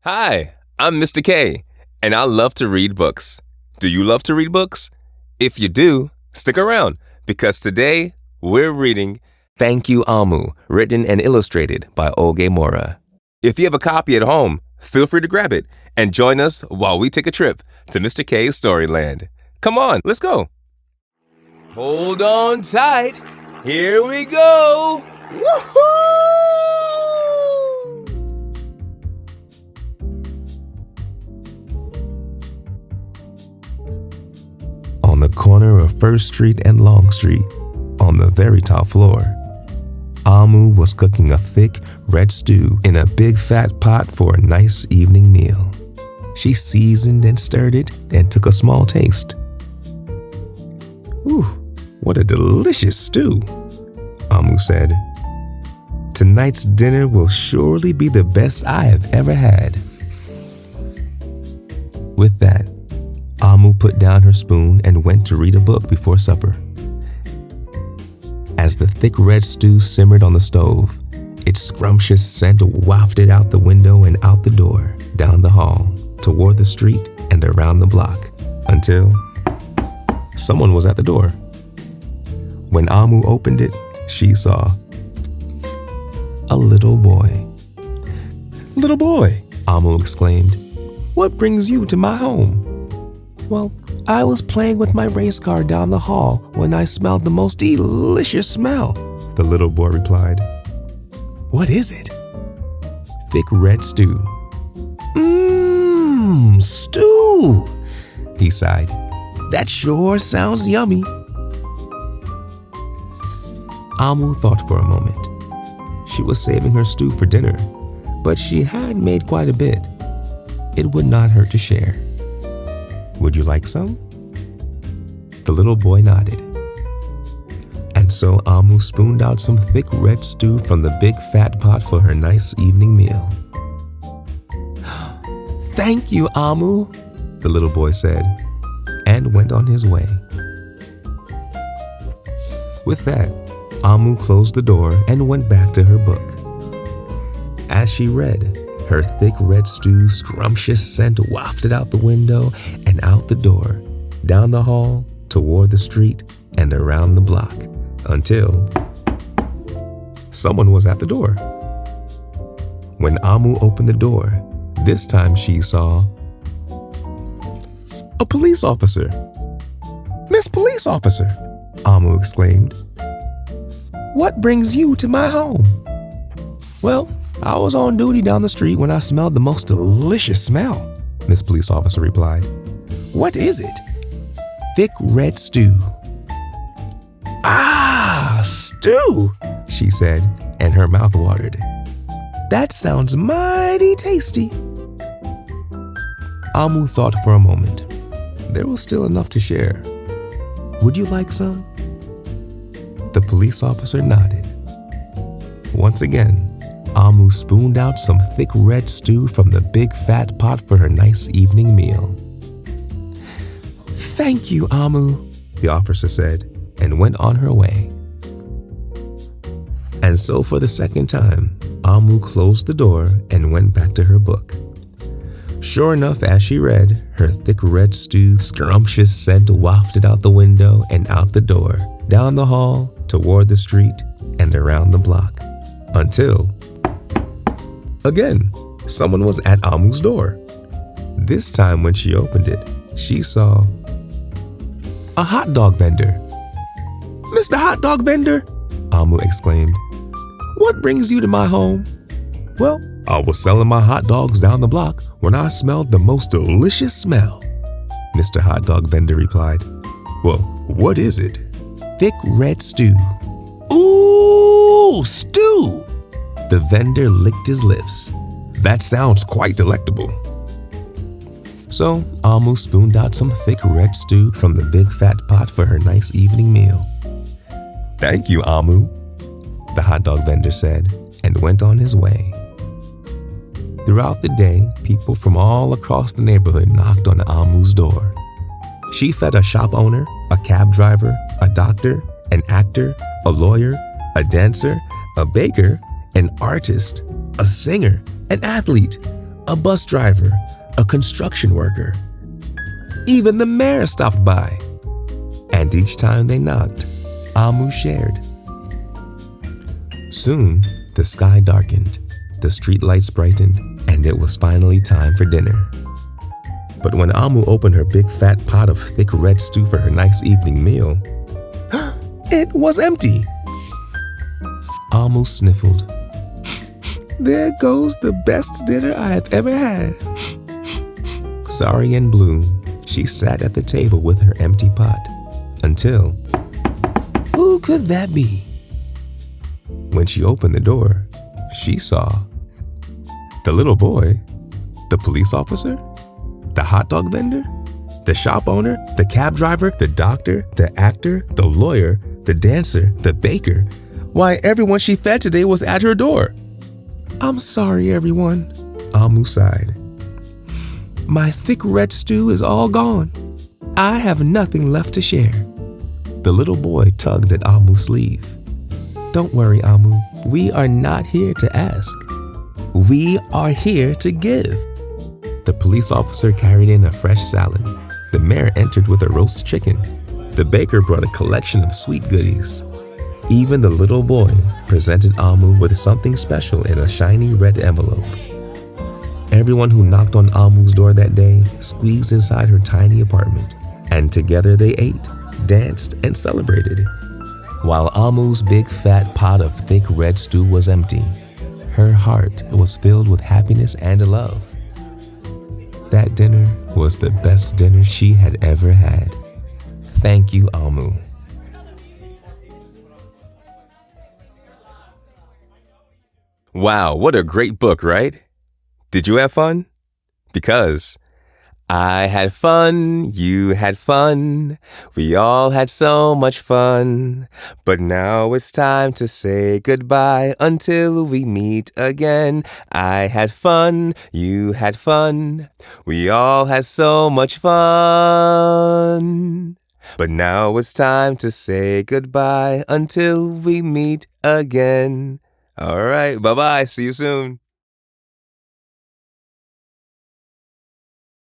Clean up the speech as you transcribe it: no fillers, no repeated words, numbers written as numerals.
Hi, I'm Mr. K, and I love to read books. Do you love to read books? If you do, stick around, because today we're reading Thank You, OMU, written and illustrated by Oge Mora. If you have a copy at home, feel free to grab it and join us while we take a trip to Mr. K's Storyland. Come on, let's go. Hold on tight. Here we go. Woohoo! On the corner of First Street and Long Street, on the very top floor, OMU was cooking a thick red stew in a big fat pot for a nice evening meal. She seasoned and stirred it and took a small taste. Ooh, what a delicious stew, OMU said. Tonight's dinner will surely be the best I have ever had. With that, OMU put down her spoon and went to read a book before supper. As the thick red stew simmered on the stove, its scrumptious scent wafted out the window and out the door, down the hall, toward the street and around the block, until someone was at the door. When OMU opened it, she saw a little boy. "Little boy," OMU exclaimed, "what brings you to my home?" "Well, I was playing with my race car down the hall when I smelled the most delicious smell," the little boy replied. "What is it?" "Thick red stew." Stew," he sighed. "That sure sounds yummy." OMU thought for a moment. She was saving her stew for dinner, but she had made quite a bit. It would not hurt to share. "Would you like some?" The little boy nodded. And so OMU spooned out some thick red stew from the big fat pot for her nice evening meal. "Thank you, OMU," the little boy said, and went on his way. With that, OMU closed the door and went back to her book. As she read, her thick red stew scrumptious scent wafted out the window and out the door, down the hall, toward the street, and around the block, until someone was at the door. When OMU opened the door, this time she saw a police officer. "Miss Police Officer," OMU exclaimed, "what brings you to my home?" "Well, I was on duty down the street when I smelled the most delicious smell," Miss Police Officer replied. "What is it?" "Thick red stew." "Ah, stew," she said, and her mouth watered. "That sounds mighty tasty." OMU thought for a moment. There was still enough to share. "Would you like some?" The police officer nodded. Once again, OMU spooned out some thick red stew from the big fat pot for her nice evening meal. "Thank you, OMU," the officer said, and went on her way. And so for the second time, OMU closed the door and went back to her book. Sure enough, as she read, her thick red stew scrumptious scent wafted out the window and out the door, down the hall, toward the street, and around the block, until again, someone was at OMU's door. This time when she opened it, she saw a hot dog vendor. "Mr. Hot Dog Vendor," OMU exclaimed, "what brings you to my home?" "Well, I was selling my hot dogs down the block when I smelled the most delicious smell," Mr. Hot Dog Vendor replied. "Well, what is it?" "Thick red stew." "Ooh, stew!" The vendor licked his lips. "That sounds quite delectable." So OMU spooned out some thick red stew from the big fat pot for her nice evening meal. "Thank you, OMU," the hot dog vendor said, and went on his way. Throughout the day, people from all across the neighborhood knocked on OMU's door. She fed a shop owner, a cab driver, a doctor, an actor, a lawyer, a dancer, a baker, an artist, a singer, an athlete, a bus driver, a construction worker. Even the mayor stopped by. And each time they knocked, OMU shared. Soon, the sky darkened, the streetlights brightened, and it was finally time for dinner. But when OMU opened her big fat pot of thick red stew for her nice evening meal, it was empty. OMU sniffled. There goes the best dinner I have ever had. Sorry and blue, she sat at the table with her empty pot until, who could that be? When she opened the door, she saw the little boy, the police officer, the hot dog vendor, the shop owner, the cab driver, the doctor, the actor, the lawyer, the dancer, the baker. Why, everyone she fed today was at her door. I'm sorry, everyone, OMU sighed. My thick red stew is all gone. I have nothing left to share. The little boy tugged at OMU's sleeve. Don't worry, OMU. We are not here to ask. We are here to give. The police officer carried in a fresh salad. The mayor entered with a roast chicken. The baker brought a collection of sweet goodies. Even the little boy presented OMU with something special in a shiny red envelope. Everyone who knocked on OMU's door that day squeezed inside her tiny apartment, and together they ate, danced, and celebrated. While OMU's big fat pot of thick red stew was empty, her heart was filled with happiness and love. That dinner was the best dinner she had ever had. Thank you, OMU. Wow, what a great book, right? Did you have fun? Because I had fun, you had fun, we all had so much fun. But now it's time to say goodbye until we meet again. I had fun, you had fun, we all had so much fun. But now it's time to say goodbye until we meet again. All right, bye-bye, see you soon.